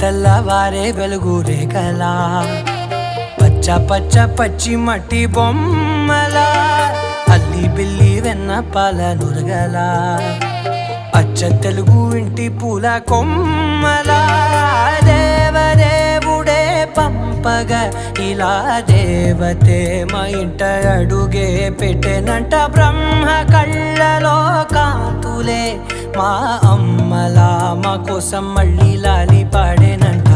తెల్లవారే వెలుగు రేఖలా పచ్చ పచ్చ పచ్చి మట్టి బొమ్మలా అల్లి బిల్లి వెన్న పాల నురగలా అచ్చ తెలుగు ఇంటి పూల కొమ్మలా దేవదేవుడే పంపగా ఇలా దేవతే మా ఇంట అడుగే పెట్టెనంట బ్రహ్మ కళ్ళలో కాంతులే మా అమ్మలా మా కోసం మళ్ళీ లాలి పాడేనంట.